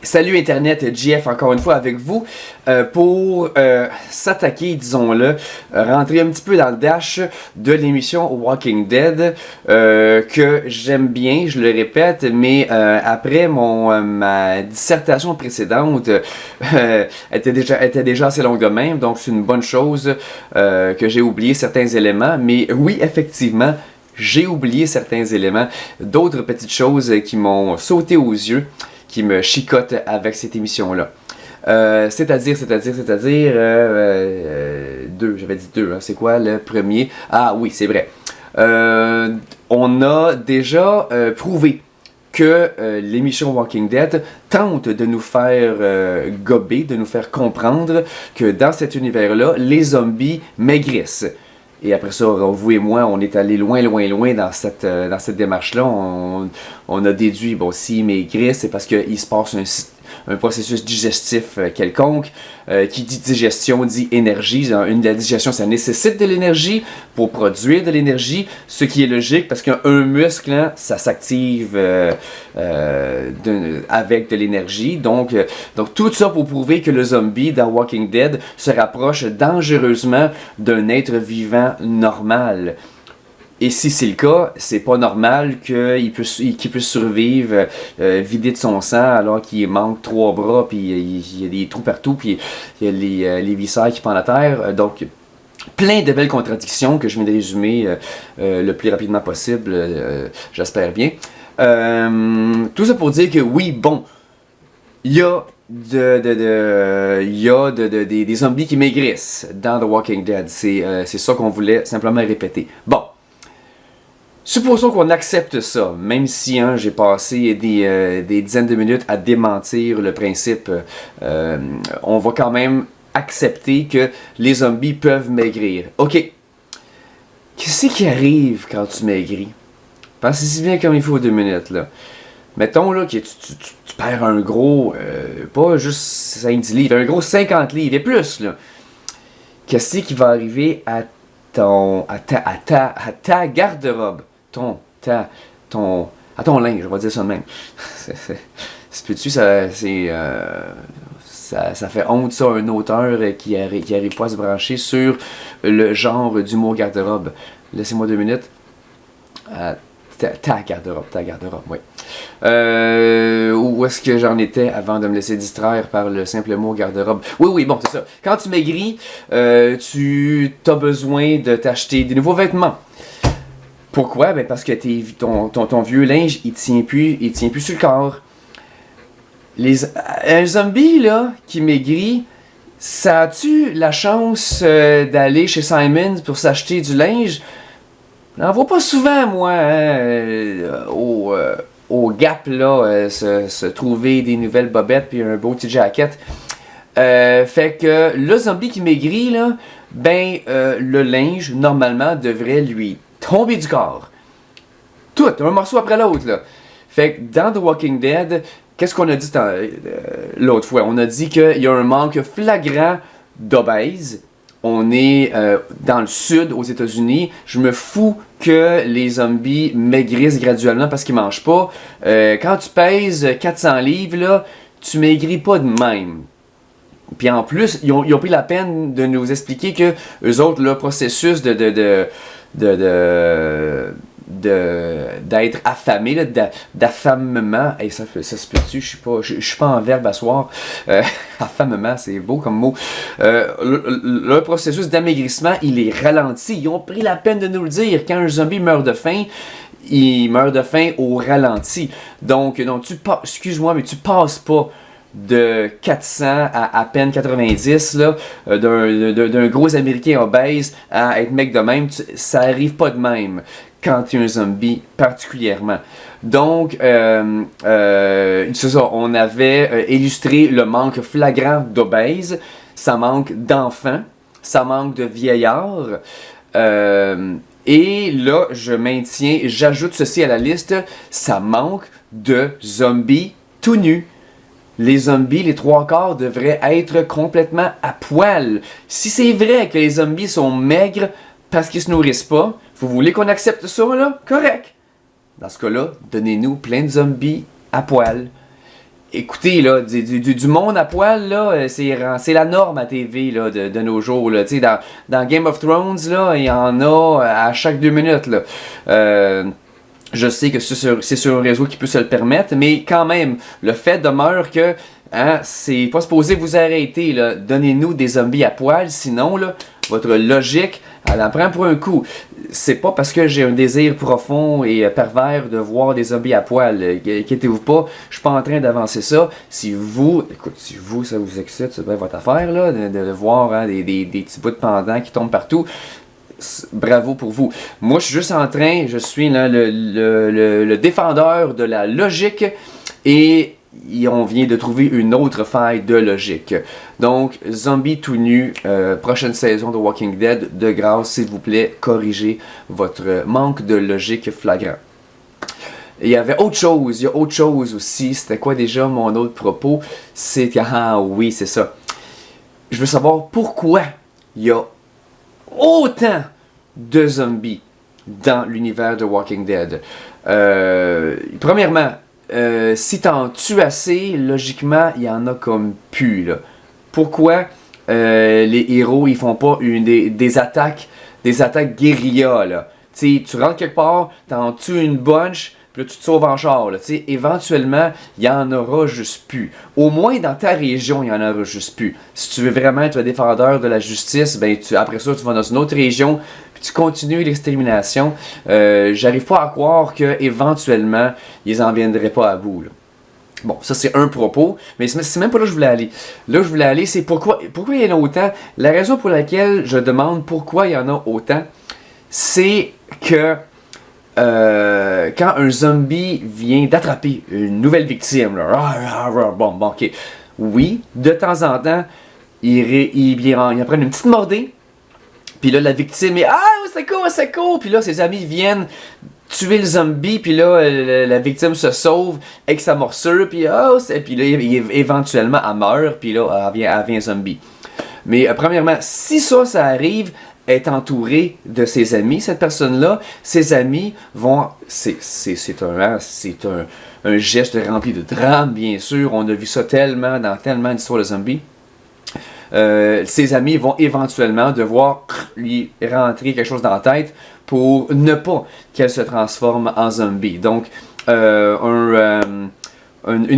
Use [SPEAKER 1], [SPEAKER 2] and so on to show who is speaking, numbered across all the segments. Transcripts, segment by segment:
[SPEAKER 1] Salut Internet, JF encore une fois avec vous pour s'attaquer, disons-le, rentrer un petit peu dans le dash de l'émission Walking Dead que j'aime bien, je le répète, mais après ma dissertation précédente était déjà assez longue de même, donc c'est une bonne chose que j'ai oublié certains éléments, mais oui, effectivement, j'ai oublié certains éléments, d'autres petites choses qui m'ont sauté aux yeux, qui me chicote avec cette émission-là. C'est-à-dire, deux, j'avais dit deux, hein. C'est quoi le premier? Ah oui, c'est vrai. On a déjà prouvé que l'émission Walking Dead tente de nous faire gober, de nous faire comprendre que dans cet univers-là, les zombies maigrissent. Et après ça, vous et moi, on est allé loin dans cette démarche-là. On a déduit, bon, s'ils maigrissent, c'est parce qu'il se passe un processus digestif quelconque. Qui dit digestion dit énergie. La digestion, ça nécessite de l'énergie pour produire de l'énergie, ce qui est logique parce qu'un muscle, hein, ça s'active avec de l'énergie. Donc tout ça pour prouver que le zombie dans Walking Dead se rapproche dangereusement d'un être vivant normal. Et si c'est le cas, c'est pas normal qu'il puisse survivre vidé de son sang alors qu'il manque 3 bras, puis il y a des trous partout, puis il y a les viscères qui pendent à terre. Donc, plein de belles contradictions que je viens de résumer le plus rapidement possible, j'espère bien. Tout ça pour dire que oui, bon, il y a des zombies qui maigrissent dans The Walking Dead. C'est ça qu'on voulait simplement répéter. Bon. Supposons qu'on accepte ça, même si hein, j'ai passé des dizaines de minutes à démentir le principe, on va quand même accepter que les zombies peuvent maigrir. Ok, qu'est-ce qui arrive quand tu maigris? Pensez-y bien comme il faut 2 minutes, là. Mettons là, que tu perds un gros, pas juste 5-10 livres, un gros 50 livres et plus, là. Qu'est-ce qui va arriver à ta garde-robe? À ton linge, on va dire ça de même. Peux-tu, ça fait honte, ça, un auteur qui arrive pas à se brancher sur le genre du mot garde-robe. Laissez-moi 2 minutes. Ta garde-robe, oui. Où est-ce que j'en étais avant de me laisser distraire par le simple mot garde-robe? Oui, bon, c'est ça. Quand tu maigris, tu as besoin de t'acheter des nouveaux vêtements. Pourquoi? Ben parce que ton vieux linge, il tient plus sur le corps. Un zombie, là, qui maigrit, ça a-tu la chance d'aller chez Simons pour s'acheter du linge? J'en vois pas souvent, moi, hein, au Gap, là, se trouver des nouvelles bobettes puis un beau petit jacket. Fait que le zombie qui maigrit, là, ben, le linge, normalement, devrait lui tomber du corps. Tout, un morceau après l'autre, là. Fait que dans The Walking Dead, qu'est-ce qu'on a dit l'autre fois? On a dit qu'il y a un manque flagrant d'obèses. On est dans le sud, aux États-Unis. Je me fous que les zombies maigrissent graduellement parce qu'ils mangent pas. Quand tu pèses 400 livres, là, tu maigris pas de même. Puis en plus, ils ont pris la peine de nous expliquer que eux autres, le processus d'être affamé, là, d'affamement, hey, ça se peut-tu, je suis pas en verbe à soir. Affamement, c'est beau comme mot. Le processus d'amaigrissement, il est ralenti. Ils ont pris la peine de nous le dire. Quand un zombie meurt de faim, il meurt de faim au ralenti. Donc excuse-moi, mais tu passes pas de 400 à peine 90, là, d'un gros Américain obèse à être mec de même, ça arrive pas de même quand tu es un zombie particulièrement. Donc, c'est ça, on avait illustré le manque flagrant d'obèses, ça manque d'enfants, ça manque de vieillards, et là, j'ajoute ceci à la liste, ça manque de zombies tout nus. Les zombies, les 3/4 devraient être complètement à poil. Si c'est vrai que les zombies sont maigres parce qu'ils se nourrissent pas, vous voulez qu'on accepte ça, là? Correct. Dans ce cas-là, donnez-nous plein de zombies à poil. écoutez, là, du monde à poil, là, c'est la norme à TV, là, de nos jours, là. Tu sais, dans Game of Thrones, là, il y en a à chaque 2 minutes, là. Je sais que c'est sur un réseau qui peut se le permettre, mais quand même, le fait demeure que hein, c'est pas supposé vous arrêter, là. Donnez-nous des zombies à poil, sinon, là, votre logique, elle en prend pour un coup. C'est pas parce que j'ai un désir profond et pervers de voir des zombies à poil. Inquiétez-vous pas, je suis pas en train d'avancer ça. Si vous, ça vous excite, c'est bien votre affaire, là, de voir hein, des petits bouts de pendant qui tombent partout. Bravo pour vous. Moi, je suis juste je suis là, le défendeur de la logique et on vient de trouver une autre faille de logique. Donc, zombie tout nu, prochaine saison de Walking Dead, de grâce, s'il vous plaît, corrigez votre manque de logique flagrant. Il y avait autre chose, il y a autre chose aussi. C'était quoi déjà mon autre propos? C'est que, ah oui, c'est ça. Je veux savoir pourquoi il y a autant de zombies dans l'univers de Walking Dead. Premièrement, si t'en tues assez, logiquement, il y en a comme plus, là. Pourquoi les héros, ils font pas des attaques guérilla, là? T'sais, tu rentres quelque part, t'en tues une bunch, puis là, tu te sauves en char, là. T'sais, éventuellement, il y en aura juste plus. Au moins, dans ta région, il y en aura juste plus. Si tu veux vraiment être un défendeur de la justice, ben, après ça, tu vas dans une autre région, puis tu continues l'extermination. J'arrive pas à croire que éventuellement ils en viendraient pas à bout, là. Bon, ça c'est un propos, mais c'est même pas là que je voulais aller. Là où je voulais aller, c'est pourquoi il y en a autant. La raison pour laquelle je demande pourquoi il y en a autant, c'est que quand un zombie vient d'attraper une nouvelle victime, là, bon, ok. Oui, de temps en temps, il apprend une petite mordée, puis là, la victime est « Ah, c'est cool! » Puis là, ses amis viennent tuer le zombie, puis là, la victime se sauve avec sa morsure, puis puis là, éventuellement, elle meurt, puis là, elle devient zombie. Mais premièrement, si ça arrive, est entouré de ses amis, cette personne-là, ses amis vont... C'est un geste rempli de drame, bien sûr. On a vu ça dans tellement d'histoires de zombies. Ses amis vont éventuellement devoir lui rentrer quelque chose dans la tête pour ne pas qu'elle se transforme en zombie. Donc, une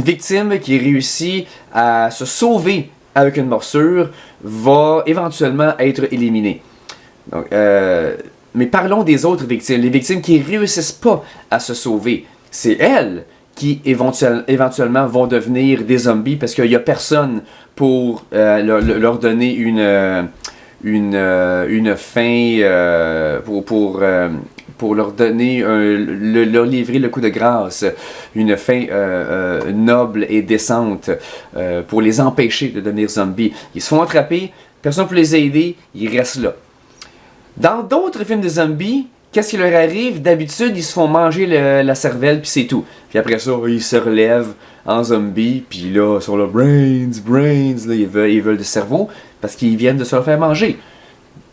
[SPEAKER 1] victime qui réussit à se sauver avec une morsure va éventuellement être éliminée. Donc, mais parlons des autres victimes, les victimes qui ne réussissent pas à se sauver. C'est elles qui éventuellement vont devenir des zombies parce qu'il n'y a personne pour leur donner une fin, pour leur donner, leur livrer le coup de grâce, une fin noble et décente pour les empêcher de devenir zombies. Ils se font attraper, personne pour les aider, ils restent là. Dans d'autres films de zombies, qu'est-ce qui leur arrive? D'habitude, ils se font manger la cervelle, puis c'est tout. Puis après ça, ils se relèvent en zombie, puis là, sur le brains, là, ils veulent du cerveau, parce qu'ils viennent de se le faire manger.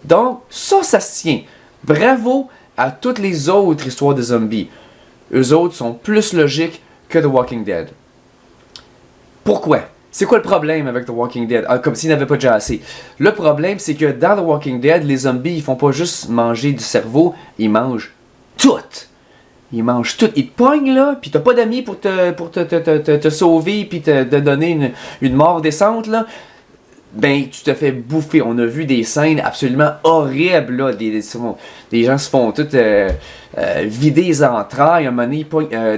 [SPEAKER 1] Donc, ça se tient. Bravo à toutes les autres histoires de zombies. Eux autres sont plus logiques que The Walking Dead. Pourquoi? C'est quoi le problème avec The Walking Dead? Comme s'il n'y en avait pas déjà assez. Le problème, c'est que dans The Walking Dead, les zombies, ils font pas juste manger du cerveau, ils mangent tout. Ils mangent tout. Ils te pognent, là, pis t'as pas d'amis pour te sauver, pis te donner une mort décente, là. Ben, tu te fais bouffer. On a vu des scènes absolument horribles, là. Des gens se font tout vider les entrailles. Un moment donné,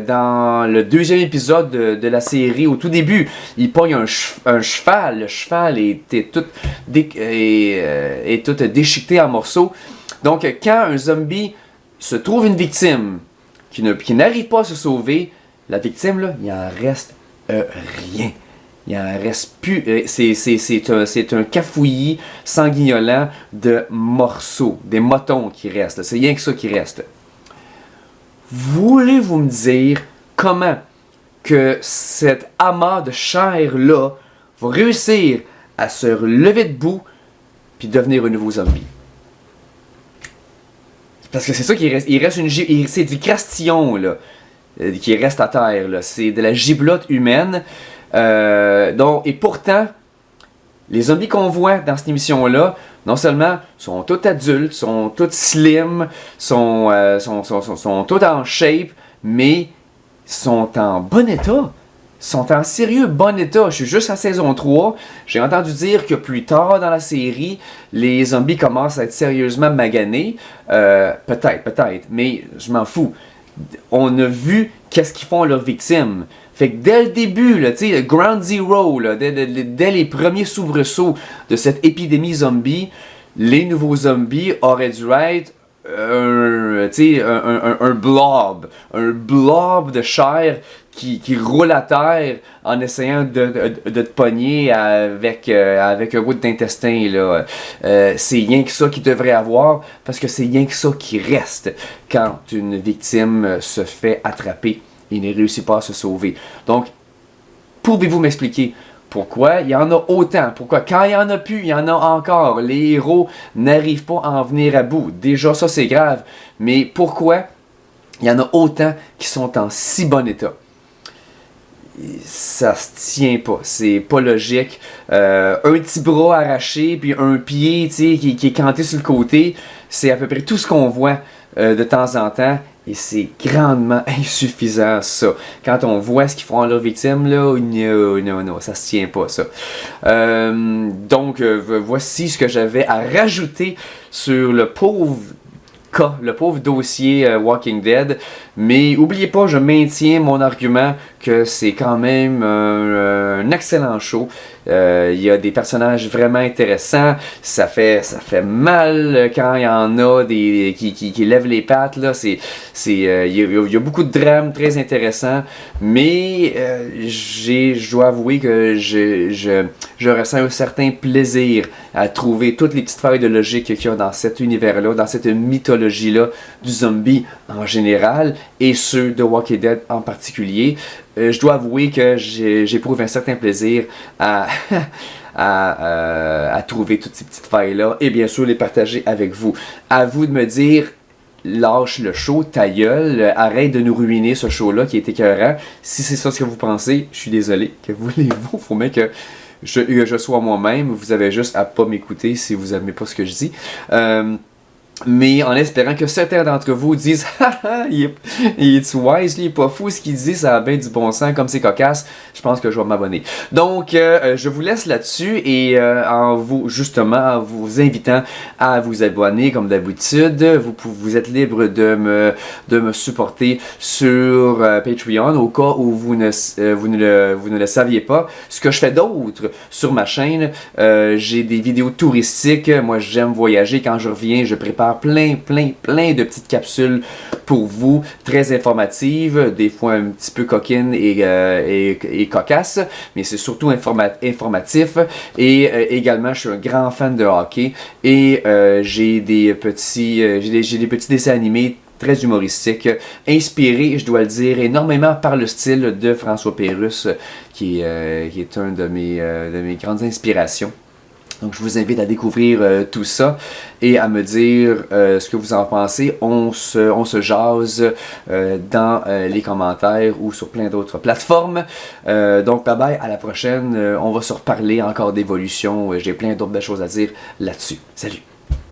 [SPEAKER 1] dans le deuxième épisode de la série, au tout début, ils pognent un cheval. Le cheval était tout déchiqueté en morceaux. Donc, quand un zombie se trouve une victime qui n'arrive pas à se sauver, la victime, là, il en reste rien. Il en reste plus. C'est un cafouillis sanguignolant de morceaux, des motons qui restent. C'est rien que ça qui reste. Voulez-vous me dire comment que cet amas de chair-là va réussir à se lever debout puis devenir un nouveau zombie? Parce que c'est ça qui reste. C'est du crastillon, là, qui reste à terre, là. C'est de la giblotte humaine. Et pourtant, les zombies qu'on voit dans cette émission-là, non seulement sont tous adultes, sont tous slim, sont tous en shape, mais sont en bon état. Sont en sérieux bon état. Je suis juste à saison 3. J'ai entendu dire que plus tard dans la série, les zombies commencent à être sérieusement maganés. Peut-être, mais je m'en fous. On a vu qu'est-ce qu'ils font à leurs victimes. Fait que dès le début, là, le Ground Zero, là, dès les premiers soubresauts de cette épidémie zombie, les nouveaux zombies auraient dû être un blob de chair qui roule à terre en essayant de te pogner avec un bout d'intestin. Là. C'est rien que ça qu'il devrait avoir, parce que c'est rien que ça qui reste quand une victime se fait attraper et ne réussit pas à se sauver. Donc, pouvez-vous m'expliquer pourquoi il y en a autant? Pourquoi quand il y en a plus, il y en a encore? Les héros n'arrivent pas à en venir à bout. Déjà, ça c'est grave. Mais pourquoi il y en a autant qui sont en si bon état? Ça se tient pas, c'est pas logique. Un petit bras arraché, puis un pied qui est canté sur le côté, c'est à peu près tout ce qu'on voit de temps en temps. Et c'est grandement insuffisant, ça. Quand on voit ce qu'ils font à leurs victimes, là, non, ça se tient pas, ça. Voici ce que j'avais à rajouter sur le pauvre dossier Walking Dead. Mais oubliez pas, je maintiens mon argument que c'est quand même un excellent show. Il y a des personnages vraiment intéressants. Ça fait mal quand il y en a qui lèvent les pattes. Là. Il y a beaucoup de drames très intéressants. Mais je dois avouer que je ressens un certain plaisir à trouver toutes les petites failles de logique qu'il y a dans cet univers-là, dans cette mythologie-là du zombie en général et ceux de Walking Dead en particulier. Je dois avouer que j'éprouve un certain plaisir à trouver toutes ces petites failles-là et bien sûr les partager avec vous. À vous de me dire, lâche le show, ta gueule, arrête de nous ruiner ce show-là qui est écœurant. Si c'est ça ce que vous pensez, je suis désolé. Que voulez-vous? Faut bien que je sois moi-même. Vous avez juste à pas m'écouter si vous n'aimez pas ce que je dis. Mais en espérant que certains d'entre vous disent haha, il est wise, il est pas fou, ce qu'il dit, ça a bien du bon sens, comme c'est cocasse, je pense que je vais m'abonner. Donc, je vous laisse là-dessus et en vous invitant à vous abonner comme d'habitude. Vous êtes libre de me supporter sur Patreon au cas où vous ne le saviez pas. Ce que je fais d'autre sur ma chaîne, j'ai des vidéos touristiques. Moi, j'aime voyager. Quand je reviens, je prépare plein de petites capsules pour vous, très informatives, des fois un petit peu coquines et cocasses, mais c'est surtout informatif. Et également, je suis un grand fan de hockey et j'ai des petits dessins animés très humoristiques, inspirés, je dois le dire, énormément par le style de François Pérusse, qui est un de mes grandes inspirations. Donc, je vous invite à découvrir tout ça et à me dire ce que vous en pensez. On se jase dans les commentaires ou sur plein d'autres plateformes. Donc, bye bye, à la prochaine. On va se reparler encore d'évolution. J'ai plein d'autres belles choses à dire là-dessus. Salut!